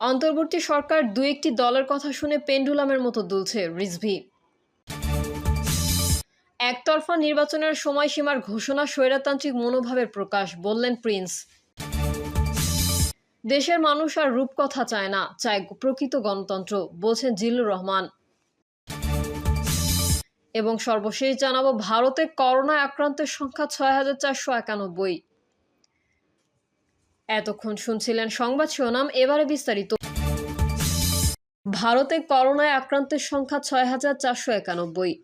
অন্তর্বর্তী সরকার দু একটি দলের কথা শুনে পেন্ডুলামের মতো দুলছে রিজভী। একতরফা নির্বাচনের সময়সীমার ঘোষণা স্বৈরতান্ত্রিক মনোভাবের প্রকাশ, বললেন প্রিন্স। দেশের মানুষ আর রূপকথা চায় না, চায় প্রকৃত গণতন্ত্র, বলছেন জিল্লুর রহমান। এবং সর্বশেষ জানাবো, ভারতে করোনায় আক্রান্তের সংখ্যা ৬,৪৯১। এতক্ষণ শুনছিলেন সংবাদ শিরোনাম, এবারে বিস্তারিত। ভারতে করোনায় আক্রান্তের সংখ্যা ৬,৪৯১।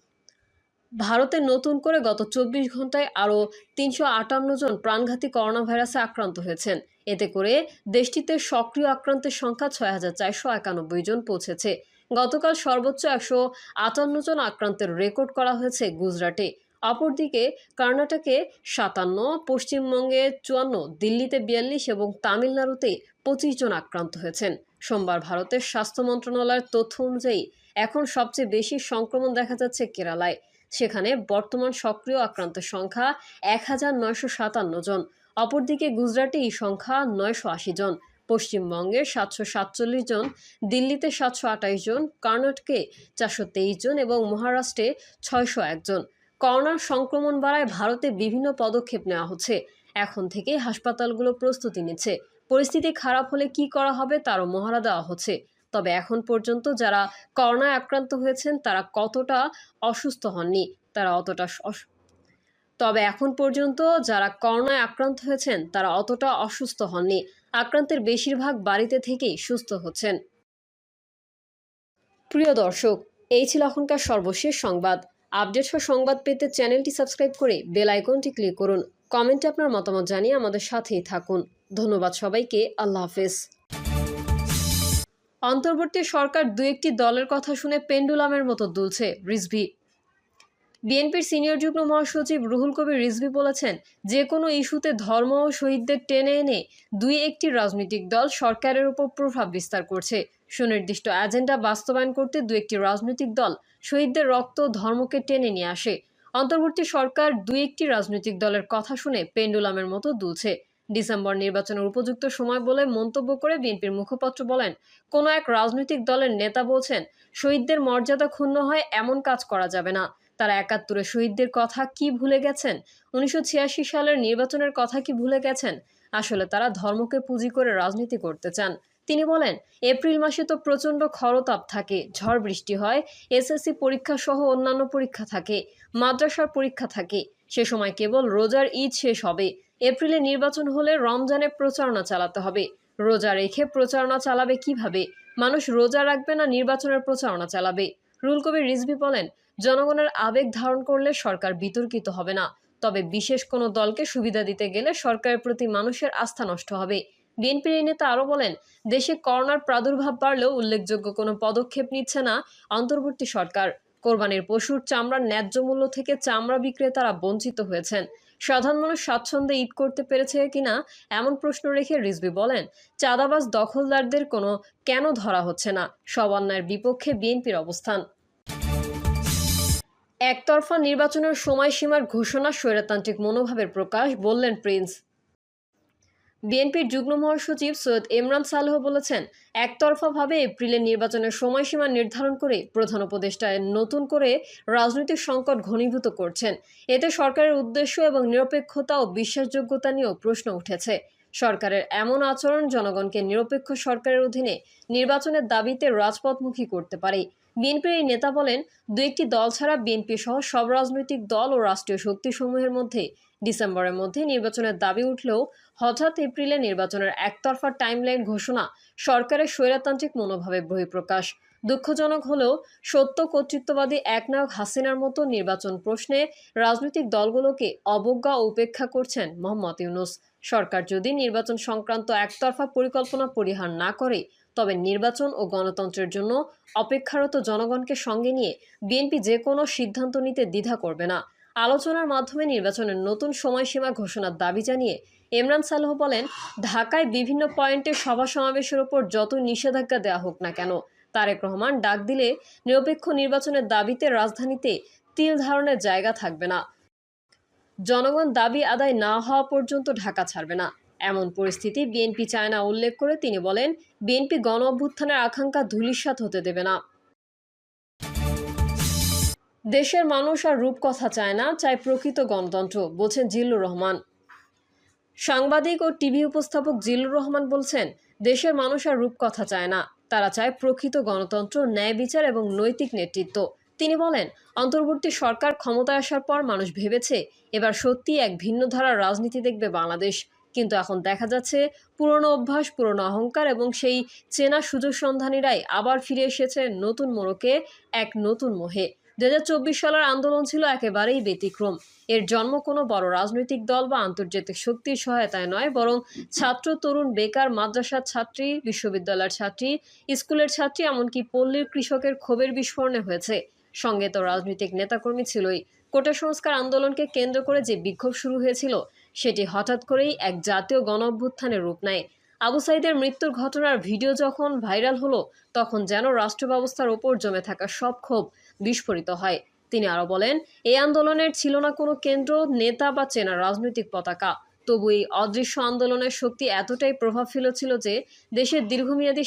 ভারতে নতুন করে গত ২৪ ঘন্টায় আরও ৩৫৮ জন প্রাণঘাতী করোনা ভাইরাসে আক্রান্ত হয়েছেন। এতে করে দেশটিতে সক্রিয় আক্রান্তের সংখ্যা ৬,৪৯১ জন পৌঁছেছে। গতকাল সর্বোচ্চ ১৫৮ জন আক্রান্তের রেকর্ড করা হয়েছে গুজরাটে। অপরদিকে কর্ণাটকে ৫৭, পশ্চিমবঙ্গে ৫৪, দিল্লিতে ৪২ এবং তামিলনাড়ুতে ২৫ জন আক্রান্ত হয়েছেন। সোমবার ভারতের স্বাস্থ্য মন্ত্রণালয়ের তথ্য অনুযায়ী এখন সবচেয়ে বেশি সংক্রমণ দেখা যাচ্ছে কেরালায়। সেখানে বর্তমান সক্রিয় আক্রান্তের সংখ্যা ১,৯৫৭ জন। অপরদিকে গুজরাটে এই সংখ্যা ৯৮০ জন, পশ্চিমবঙ্গে ৭৪৭ জন, দিল্লিতে ৭২৮ জন, কর্ণাটকে ৪২৩ জন এবং মহারাষ্ট্রে ৬০১ জন। করোনার সংক্রমণ বাড়ায় ভারতে বিভিন্ন পদক্ষেপ নেওয়া হচ্ছে। এখন থেকেই হাসপাতালগুলো প্রস্তুতি নিচ্ছে। পরিস্থিতি খারাপ হলে কি করা হবে তারও মহড়া দেওয়া হচ্ছে। তবে এখন পর্যন্ত যারা করোনায় আক্রান্ত হয়েছেন তারা কতটা অসুস্থ হননি, অতটা অসুস্থ হননি। আক্রান্তের বেশিরভাগ বাড়িতে থেকেই সুস্থ হচ্ছেন। প্রিয় দর্শক, এই ছিল এখনকার সর্বশেষ সংবাদ। আপডেট সংবাদ পেতে চ্যানেলটি সাবস্ক্রাইব করে বেল আইকনটি ক্লিক করুন। কমেন্টে আপনার মতামত জানিয়ে আমাদের সাথেই থাকুন। ধন্যবাদ সবাইকে। আল্লাহ হাফেজ। অন্তর্বর্তী সরকার দু একটি দলের কথা শুনে পেন্ডুলামের মতো দুলছে রিজভী। বিএনপির সিনিয়র যুগ্ম মহাসচিব রুহুল কবির রিজভী বলেছেন, যে কোনো ইস্যুতে ধর্ম ও শহীদদের টেনে এনে দুই একটি রাজনৈতিক দল সরকারের উপর প্রভাব বিস্তার করছে। সুনির্দিষ্ট এজেন্ডা বাস্তবায়ন করতে দু একটি রাজনৈতিক দল শহীদদের রক্ত ধর্মকে টেনে নিয়ে আসে। অন্তর্বর্তী সরকার দুই একটি রাজনৈতিক দলের কথা শুনে পেন্ডুলামের মতো দুলছে। ডিসেম্বর নির্বাচনের উপযুক্ত সময় বলে মন্তব্য করে বিএনপির মুখপাত্র বলেন, কোনো এক রাজনৈতিক দলের নেতা বলছেন, শহীদদের মর্যাদা ক্ষুণ্ণ হয় এমন কাজ করা যাবে না। তারা ৭১ শহীদদের কথা কি ভুলে গেছেন? ১৯৮৬ সালের নির্বাচনের কথা কি ভুলে গেছেন? আসলে তারা ধর্মকে পুঁজি করে রাজনীতি করতে চান। তিনি বলেন, এপ্রিল মাসে তো প্রচণ্ড খরতাপ থাকে, ঝড় বৃষ্টি হয়, এসএসসি পরীক্ষা সহ অন্যান্য পরীক্ষা থাকে, মাদ্রাসার পরীক্ষা থাকে। সে সময় কেবল রোজার ঈদ শেষ হবে। এপ্রিলে নির্বাচন হলে রমজানে প্রচারণা চালাতে হবে। রোজা রেখে প্রচারণা চালাবে কিভাবে? মানুষ রোজা রাখবে না নির্বাচনের প্রচারণা চালাবে? রুহুল কবির রিজভী বলেন, জনগণের আবেগ ধারণ করলে সরকার বিতর্কিত হবে না। তবে বিশেষ কোনো দলকে সুবিধা দিতে গেলে সরকারের প্রতি মানুষের আস্থা নষ্ট হবে। বিএনপির এই নেতা আরও বলেন, দেশে করোনার প্রাদুর্ভাব বাড়লেও উল্লেখযোগ্য কোনো পদক্ষেপ নিচ্ছে না অন্তর্বর্তী সরকার। কোরবানির পশুর চামড়ার ন্যায্য মূল্য থেকে চামড়া বিক্রেতারা বঞ্চিত হয়েছেন। সাধারণ মানুষ স্বাচ্ছন্দ্যে ঈদ করতে পেরেছে কিনা এমন প্রশ্ন রেখে রিজভী বলেন, চাঁদাবাজ দখলদারদের কেন ধরা হচ্ছে না? সব অন্যায়ের বিপক্ষে বিএনপির অবস্থান। একতরফা নির্বাচনের সময়সীমার ঘোষণা স্বৈরতান্ত্রিক মনোভাবের প্রকাশ, বললেন প্রিন্স। বিএনপির যুগ্ম মহাসচিব সৈয়দ এমরান সালেহ বলেছেন, একতরফাভাবে এপ্রিলের নির্বাচনের সময়সীমা নির্ধারণ করে প্রধান উপদেষ্টা নতুন করে রাজনৈতিক সংকট ঘনীভূত করছেন। এতে সরকারের উদ্দেশ্য এবং নিরপেক্ষতা ও বিশ্বাসযোগ্যতা নিয়েও প্রশ্ন উঠেছে। সরকারের এমন আচরণ জনগণকে নিরপেক্ষ সরকারের অধীনে নির্বাচনের দাবিতে রাজপথমুখী করতে পারে। বিএনপির এই নেতা বলেন, দু একটি দল ছাড়া বিএনপি সহ সব রাজনৈতিক দল ও রাষ্ট্রীয় শক্তিসমূহের মধ্যে ডিসেম্বরের মধ্যে নির্বাচনের দাবি উঠলেও হঠাৎ এপ্রিলে নির্বাচনের একতরফা টাইমলাইন ঘোষণা সরকারের স্বৈরতান্ত্রিক মনোভাবের বহিঃপ্রকাশ। দুঃখজনক হলেও সত্য, কর্তৃত্ববাদী একনায়ক হাসিনার মতো নির্বাচন প্রশ্নে রাজনৈতিক দলগুলোকে অবজ্ঞা ও উপেক্ষা করছেন মোহাম্মদ ইউনূস। সরকার যদি নির্বাচন সংক্রান্ত একতরফা পরিকল্পনা পরিহার না করে, তবে নির্বাচন ও গণতন্ত্রের জন্য অপেক্ষারত জনগণকে সঙ্গে নিয়ে বিএনপি যে কোনো সিদ্ধান্ত নিতে দ্বিধা করবে না। আলোচনার মাধ্যমে নির্বাচনের নতুন সময়সীমা ঘোষণার দাবি জানিয়ে এমরান সালেহ বলেন, ঢাকায় বিভিন্ন পয়েন্টে সভা সমাবেশের ওপর যত নিষেধাজ্ঞা দেওয়া হোক না কেন, তারেক রহমান ডাক দিলে নিরপেক্ষ নির্বাচনের দাবিতে রাজধানীতে তিল ধারণের জায়গা থাকবে না। জনগণ দাবি আদায় না হওয়া পর্যন্ত ঢাকা ছাড়বে না। এমন পরিস্থিতি বিএনপি চায় না উল্লেখ করে তিনি বলেন, বিএনপি গণ অভ্যুত্থানের আকাঙ্ক্ষা ধূলিসাৎ হতে দেবে না। দেশের মানুষ আর রূপকথা চায় না, চায় প্রকৃত গণতন্ত্র, বলছেন জিল্লুর রহমান। সাংবাদিক ও টিভি উপস্থাপক জিল্লুর রহমান বলছেন, দেশের মানুষ আর রূপকথা চায় না, তারা চায় প্রকৃত গণতন্ত্র, ন্যায় বিচার এবং নৈতিক নেতৃত্ব। তিনি বলেন, অন্তর্বর্তী সরকার ক্ষমতায় আসার পর মানুষ ভেবেছে এবার সত্যি এক ভিন্ন ধারার রাজনীতি দেখবে বাংলাদেশ। কিন্তু এখন দেখা যাচ্ছে পুরনো অভ্যাস, পুরনো অহংকার এবং সেই চেনা সুযোগ সন্ধানীরাই আবার ফিরে এসেছে নতুন মোড়কে, এক নতুন মোহে। 2024 সালের আন্দোলন ছিল একেবারেই ব্যতিক্রম। এর জন্ম কোনো বড় রাজনৈতিক দল বা আন্তর্জাতিক শক্তির সহায়তায় নয়, বরং ছাত্র, তরুণ, বেকার, মাদ্রাসার ছাত্রী, বিশ্ববিদ্যালয়ের ছাত্রী, স্কুলের ছাত্রী, এমনকি পল্লীর কৃষকের ক্ষোভের বিস্ফোরণে হয়েছে। সঙ্গে তো রাজনৈতিক নেতাকর্মী ছিলই। কোটা সংস্কার আন্দোলনকে কেন্দ্র করে যে বিক্ষোভ শুরু হয়েছিল, সেটি হঠাৎ করেই এক জাতীয় গণ অভ্যুত্থানের রূপ নেয়। আবু সাঈদের মৃত্যুর ঘটনার ভিডিও যখন ভাইরাল হলো, তখন যেন রাষ্ট্র ব্যবস্থার ওপর জমে থাকা সব ক্ষোভ বিস্ফোরিত হয়। তিনি আরো বলেন, এই আন্দোলনের ছিল না কোনো কেন্দ্র, নেতা বা চেনা রাজনৈতিক পতাকা। তবু এই অদৃশ্য আন্দোলনের শক্তি এতটাই প্রভাব ফেলেছিল যে দেশের দীর্ঘমেয়াদী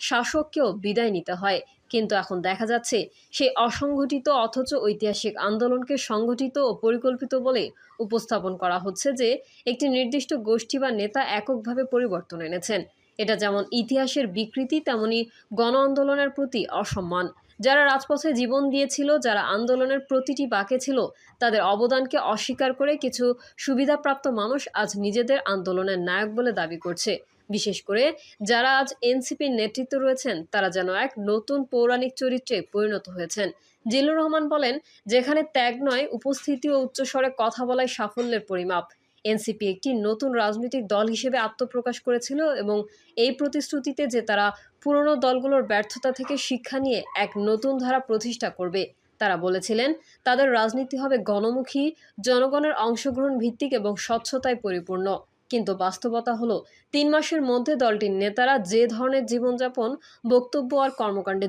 শাসককেও বিদায় নিতে হয়। কিন্তু এখন দেখা যাচ্ছে সেই অসংগঠিত অথচ ঐতিহাসিক আন্দোলনকে সংগঠিত ও পরিকল্পিত বলে উপস্থাপন করা হচ্ছে, যে একটি নির্দিষ্ট গোষ্ঠী বা নেতা এককভাবে পরিবর্তন এনেছেন। এটা যেমন ইতিহাসের বিকৃতি, তেমনি গণ আন্দোলনের প্রতি অসম্মান। যারা রাজপথে জীবন দিয়েছিল, যারা আন্দোলনের প্রতিটি বাঁকে ছিল, তাদের অবদানকে অস্বীকার করে কিছু সুবিধাপ্রাপ্ত মানুষ আজ নিজেদের আন্দোলনের নায়ক বলে দাবি করছে। বিশেষ করে যারা আজ এনসিপির নেতৃত্বে রয়েছেন, তারা যেন এক নতুন পৌরাণিক চরিত্রে পরিণত হয়েছেন। জিল্লুর রহমান বলেন, যেখানে ত্যাগ নয়, উপস্থিতি ও উচ্চস্বরে কথা বলাই সাফল্যের পরিমাপ। এনসিপি একটি নতুন রাজনৈতিক দল হিসেবে আত্মপ্রকাশ করেছিল এবং এই প্রতিশ্রুতিতে যে তারা পুরনো দলগুলোর ব্যর্থতা থেকে শিক্ষা নিয়ে এক নতুন ধারা প্রতিষ্ঠা করবে। তারা বলেছিলেন, তাদের রাজনীতি হবে গণমুখী, জনগণের অংশগ্রহণ ভিত্তিক এবং স্বচ্ছতায় পরিপূর্ণ। কিন্তু বাস্তবতা হলো, 3 মাসের মধ্যে দলটির নেতারা যে ধরনের জীবনযাপন, বক্তব্য আর কর্মকাণ্ডে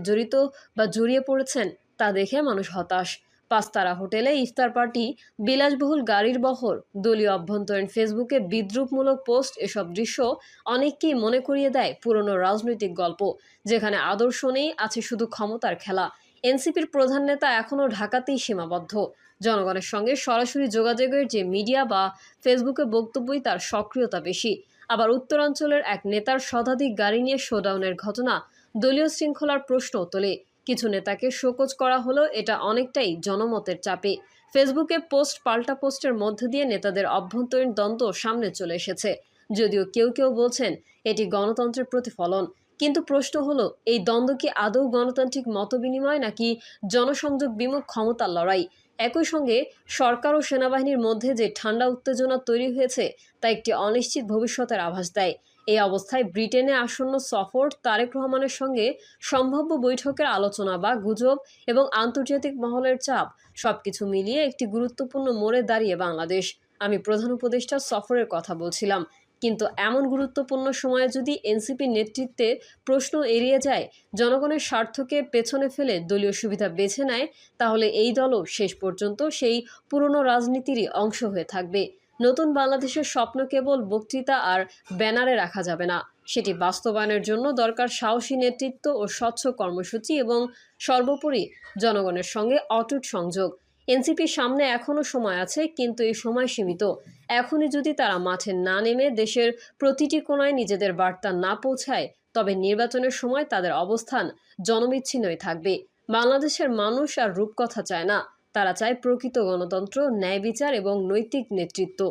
জড়িয়ে পড়েছেন, তা দেখে মানুষ হতাশ। 5 তারা হোটেলে ইফতার পার্টি, বিলাসবহুল গাড়ির বহর, দলীয় অভ্যন্তরীণ ফেসবুকে বিদ্রুপমূলক পোস্ট, এসব দৃশ্য অনেককেই মনে করিয়ে দেয় পুরনো রাজনৈতিক গল্প, যেখানে আদর্শ নেই, আছে শুধু ক্ষমতার খেলা। এনসিপির প্রধান নেতা এখনও ঢাকাতেই সীমাবদ্ধ। জনগণের সঙ্গে সরাসরি যোগাযোগের যে মিডিয়া বা ফেসবুকে বক্তব্যই তার সক্রিয়তা বেশি। আবার উত্তরাঞ্চলের এক নেতার শতাধিক গাড়ি নিয়ে শোডাউনের ঘটনা দলীয় শৃঙ্খলার প্রশ্ন তোলে। কিছু নেতাকে শোকজ করা হলেও এটা অনেকটাই জনমতের চাপে। ফেসবুকে পোস্ট পাল্টা পোস্টের মধ্য দিয়ে নেতাদের অভ্যন্তরীণ দ্বন্দ্ব সামনে চলে এসেছে। যদিও কেউ কেউ বলছেন এটি গণতন্ত্রের প্রতিফলন। কিন্তু প্রশ্ন হলো, এই দ্বন্দ্ব কি আদৌ গণতান্ত্রিক মতবিনিময়, নাকি জনসংযোগ বিমুখ ক্ষমতার লড়াই? একই সঙ্গে সরকার ও সেনাবাহিনীর মধ্যে যে ঠান্ডা উত্তেজনা তৈরি হয়েছে, তা একটি অনিশ্চিত ভবিষ্যতের আভাস দেয়। এই অবস্থায় ব্রিটেনে আসন্ন সফর, তারেক রহমানের সঙ্গে সম্ভাব্য বৈঠকের আলোচনা বা গুজব এবং আন্তর্জাতিক মহলের চাপ, সবকিছু মিলিয়ে একটি গুরুত্বপূর্ণ মোড়ে দাঁড়িয়ে বাংলাদেশ। আমি প্রধান উপদেষ্টার সফরের কথা বলছিলাম, কিন্তু এমন গুরুত্বপূর্ণ সময়ে যদি এনসিপির নেতৃত্বে প্রশ্ন এড়িয়ে যায়, জনগণের স্বার্থকে পেছনে ফেলে দলীয় সুবিধা বেছে নেয়, তাহলে এই দলও শেষ পর্যন্ত সেই পুরনো রাজনীতিরই অংশ হয়ে থাকবে। নতুন বাংলাদেশের স্বপ্ন কেবল বক্তৃতা আর ব্যানারে রাখা যাবে না। সেটি বাস্তবায়নের জন্য দরকার সাহসী নেতৃত্ব ও স্বচ্ছ কর্মসূচি এবং সর্বোপরি জনগণের সঙ্গে অটুট সংযোগ। এনসিপির সামনে এখনও সময় আছে, কিন্তু এই সময় সীমিত। এখনই যদি তারা মাঠে না নেমে দেশের প্রতিটি কোণায় নিজেদের বার্তা না পৌঁছায়, তবে নির্বাচনের সময় তাদের অবস্থান জনবিচ্ছিন্নই থাকবে। বাংলাদেশের মানুষ আর রূপকথা চায় না, তারা চায় প্রকৃত গণতন্ত্র, ন্যায় বিচার এবং নৈতিক নেতৃত্ব।